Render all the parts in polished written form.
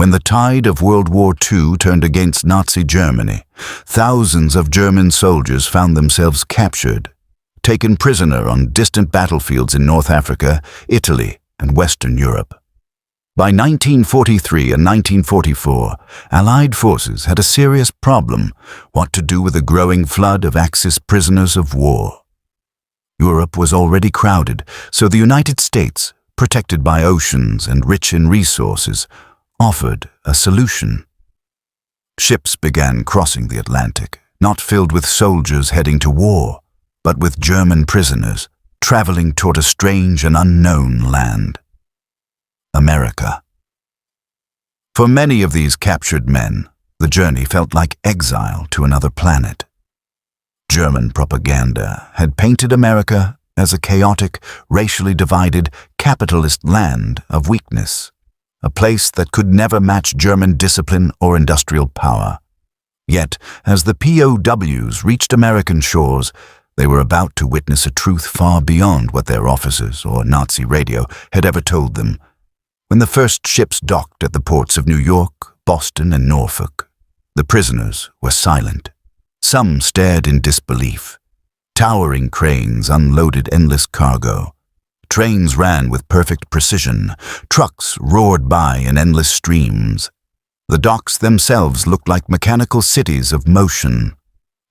When the tide of World War II turned against Nazi Germany, thousands of German soldiers found themselves captured, taken prisoner on distant battlefields in North Africa, Italy, and Western Europe. By 1943 and 1944, Allied forces had a serious problem: what to do with a growing flood of Axis prisoners of war. Europe was already crowded, so the United States, protected by oceans and rich in resources, offered a solution. Ships began crossing the Atlantic, not filled with soldiers heading to war, but with German prisoners traveling toward a strange and unknown land: America. For many of these captured men, the journey felt like exile to another planet. German propaganda had painted America as a chaotic, racially divided, capitalist land of weakness, a place that could never match German discipline or industrial power. Yet, as the POWs reached American shores, they were about to witness a truth far beyond what their officers or Nazi radio had ever told them. When the first ships docked at the ports of New York, Boston, and Norfolk, the prisoners were silent. Some stared in disbelief. Towering cranes unloaded endless cargo. Trains ran with perfect precision. Trucks roared by in endless streams. The docks themselves looked like mechanical cities of motion.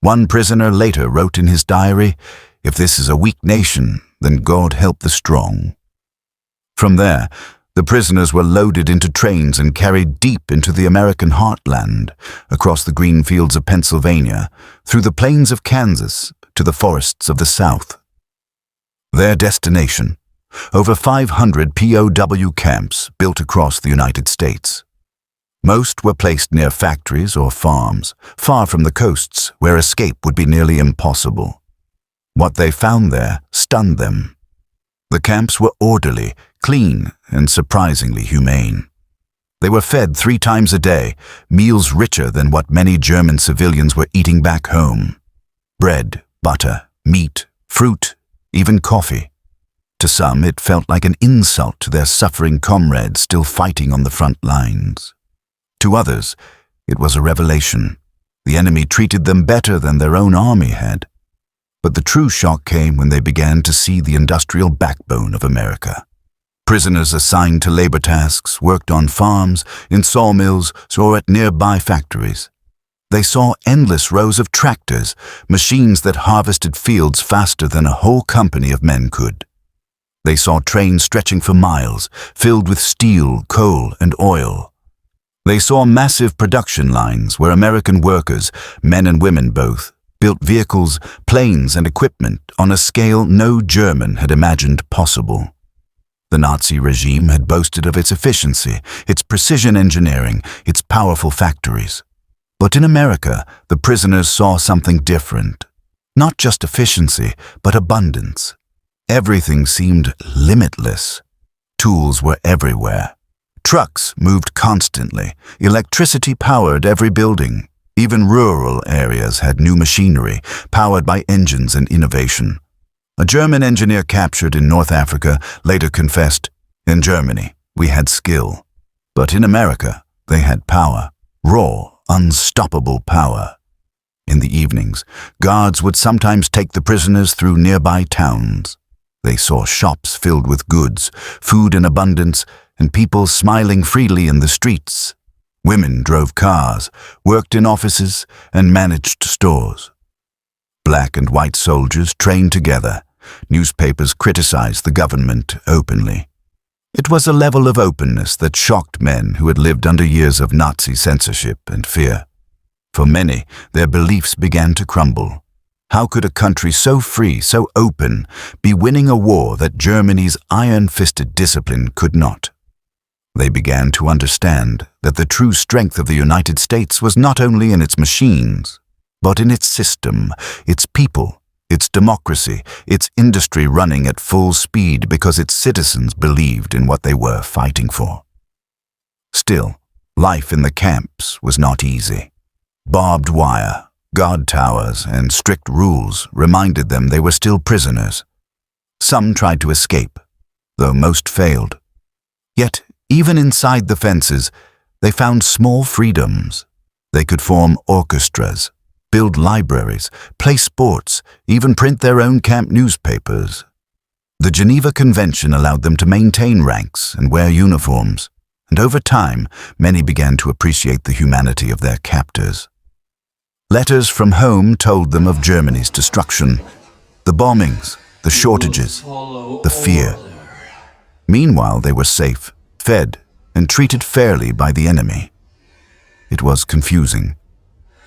One prisoner later wrote in his diary, "If this is a weak nation, then God help the strong." From there, the prisoners were loaded into trains and carried deep into the American heartland, across the green fields of Pennsylvania, through the plains of Kansas to the forests of the South. Their destination: over 500 POW camps built across the United States. Most were placed near factories or farms, far from the coasts, where escape would be nearly impossible. What they found there stunned them. The camps were orderly, clean, and surprisingly humane. They were fed 3 times a day, meals richer than what many German civilians were eating back home. Bread, butter, meat, fruit, even coffee. To some, it felt like an insult to their suffering comrades still fighting on the front lines. To others, it was a revelation. The enemy treated them better than their own army had. But the true shock came when they began to see the industrial backbone of America. Prisoners assigned to labor tasks worked on farms, in sawmills, or at nearby factories. They saw endless rows of tractors, machines that harvested fields faster than a whole company of men could. They saw trains stretching for miles, filled with steel, coal, and oil. They saw massive production lines where American workers, men and women both, built vehicles, planes, and equipment on a scale no German had imagined possible. The Nazi regime had boasted of its efficiency, its precision engineering, its powerful factories. But in America, the prisoners saw something different. Not just efficiency, but abundance. Everything seemed limitless. Tools were everywhere. Trucks moved constantly. Electricity powered every building. Even rural areas had new machinery, powered by engines and innovation. A German engineer captured in North Africa later confessed, "In Germany, we had skill. But in America, they had power. Raw, unstoppable power." In the evenings, guards would sometimes take the prisoners through nearby towns. They saw shops filled with goods, food in abundance, and people smiling freely in the streets. Women drove cars, worked in offices, and managed stores. Black and white soldiers trained together. Newspapers criticized the government openly. It was a level of openness that shocked men who had lived under years of Nazi censorship and fear. For many, their beliefs began to crumble. How could a country so free, so open, be winning a war that Germany's iron-fisted discipline could not? They began to understand that the true strength of the United States was not only in its machines, but in its system, its people, its democracy, its industry running at full speed because its citizens believed in what they were fighting for. Still, life in the camps was not easy. Barbed wire, guard towers, and strict rules reminded them they were still prisoners. Some tried to escape, though most failed. Yet, even inside the fences, They found small freedoms. They could form orchestras, build libraries, play sports, even print their own camp newspapers. The Geneva Convention allowed them to maintain ranks and wear uniforms, and over time, many began to appreciate the humanity of their captors. Letters from home told them of Germany's destruction, the bombings, the shortages, the fear. Meanwhile, they were safe, fed, and treated fairly by the enemy. It was confusing.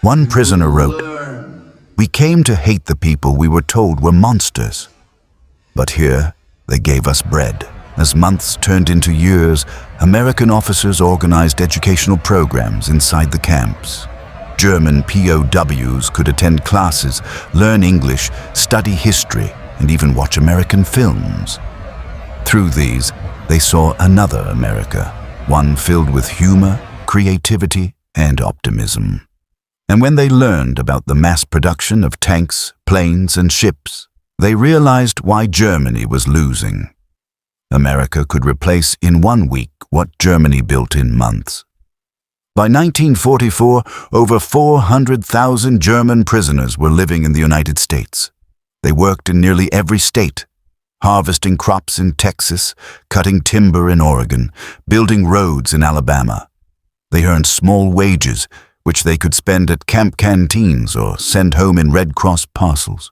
One prisoner wrote, "We came to hate the people we were told were monsters. But here, they gave us bread." As months turned into years, American officers organized educational programs inside the camps. German POWs could attend classes, learn English, study history, and even watch American films. Through these, they saw another America, one filled with humor, creativity, and optimism. And when they learned about the mass production of tanks, planes, and ships, they realized why Germany was losing. America could replace in 1 week what Germany built in months. By 1944, over 400,000 German prisoners were living in the United States. They worked in nearly every state, harvesting crops in Texas, cutting timber in Oregon, building roads in Alabama. They earned small wages, which they could spend at camp canteens or send home in Red Cross parcels.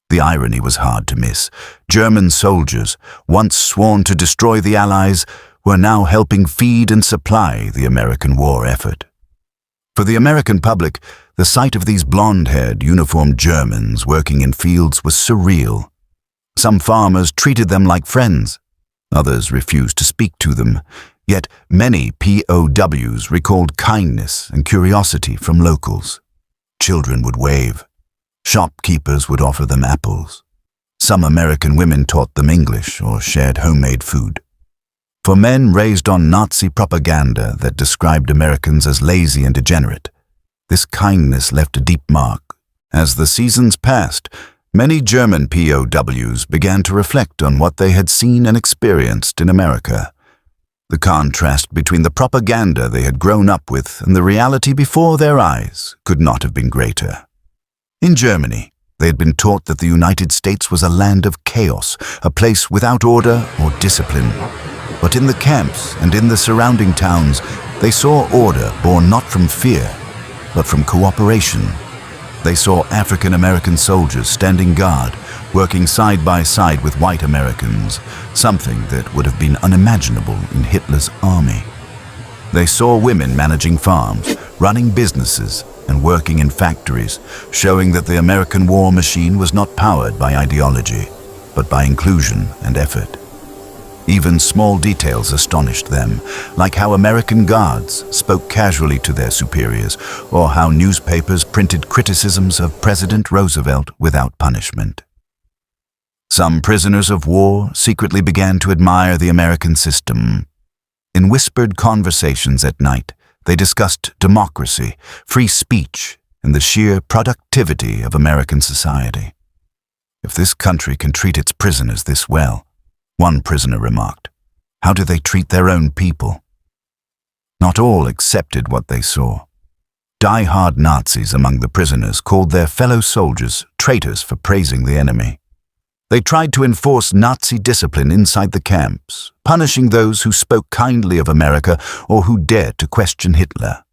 The irony was hard to miss. German soldiers, once sworn to destroy the Allies, were now helping feed and supply the American war effort. For the American public, the sight of these blonde-haired, uniformed Germans working in fields was surreal. Some farmers treated them like friends. Others refused to speak to them. Yet many POWs recalled kindness and curiosity from locals. Children would wave. Shopkeepers would offer them apples. Some American women taught them English or shared homemade food. For men raised on Nazi propaganda that described Americans as lazy and degenerate, this kindness left a deep mark. As the seasons passed, many German POWs began to reflect on what they had seen and experienced in America. The contrast between the propaganda they had grown up with and the reality before their eyes could not have been greater. In Germany, they had been taught that the United States was a land of chaos, a place without order or discipline. But in the camps and in the surrounding towns, they saw order born not from fear, but from cooperation. They saw African American soldiers standing guard, working side by side with white Americans, something that would have been unimaginable in Hitler's army. They saw women managing farms, running businesses, and working in factories, showing that the American war machine was not powered by ideology, but by inclusion and effort. Even small details astonished them, like how American guards spoke casually to their superiors, or how newspapers printed criticisms of President Roosevelt without punishment. Some prisoners of war secretly began to admire the American system. In whispered conversations at night, they discussed democracy, free speech, and the sheer productivity of American society. If this country can treat its prisoners this well, one prisoner remarked, how do they treat their own people? Not all accepted what they saw. Die-hard Nazis among the prisoners called their fellow soldiers traitors for praising the enemy. They tried to enforce Nazi discipline inside the camps, punishing those who spoke kindly of America or who dared to question Hitler.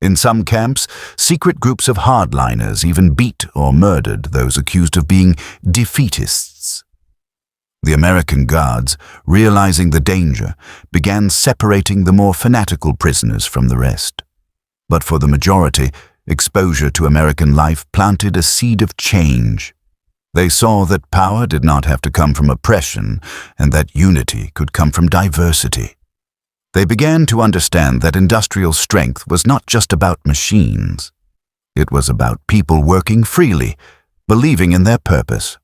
In some camps, secret groups of hardliners even beat or murdered those accused of being defeatists. The American guards, realizing the danger, began separating the more fanatical prisoners from the rest. But for the majority, exposure to American life planted a seed of change. They saw that power did not have to come from oppression, and that unity could come from diversity. They began to understand that industrial strength was not just about machines. It was about people working freely, believing in their purpose.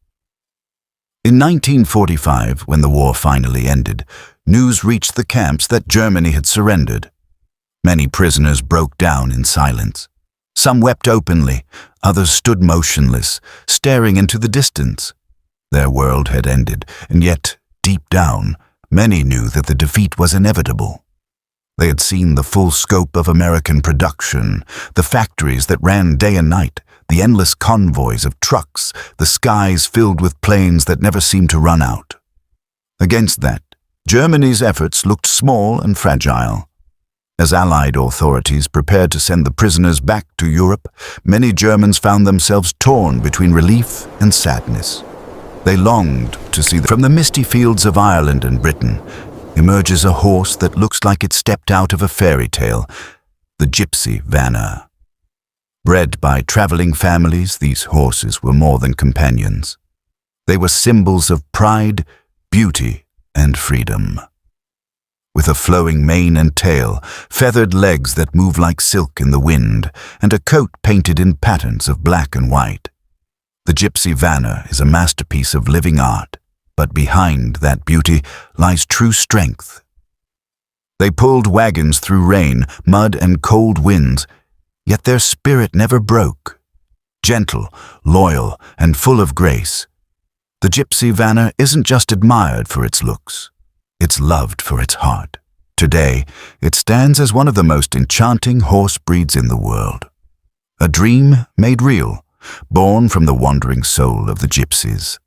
In 1945, when the war finally ended, news reached the camps that Germany had surrendered. Many prisoners broke down in silence. Some wept openly, others stood motionless, staring into the distance. Their world had ended, and yet, deep down, many knew that the defeat was inevitable. They had seen the full scope of American production, the factories that ran day and night, the endless convoys of trucks, the skies filled with planes that never seemed to run out. Against that, Germany's efforts looked small and fragile. As Allied authorities prepared to send the prisoners back to Europe, many Germans found themselves torn between relief and sadness. They longed to see from the misty fields of Ireland and Britain emerges a horse that looks like it stepped out of a fairy tale, the gypsy vanner. Bred by traveling families, these horses were more than companions. They were symbols of pride, beauty, and freedom. With a flowing mane and tail, feathered legs that move like silk in the wind, and a coat painted in patterns of black and white. The gypsy vanner is a masterpiece of living art, but behind that beauty lies true strength. They pulled wagons through rain, mud, and cold winds, yet their spirit never broke. Gentle, loyal, and full of grace, the gypsy vanner isn't just admired for its looks. It's loved for its heart. Today, it stands as one of the most enchanting horse breeds in the world. A dream made real, born from the wandering soul of the gypsies.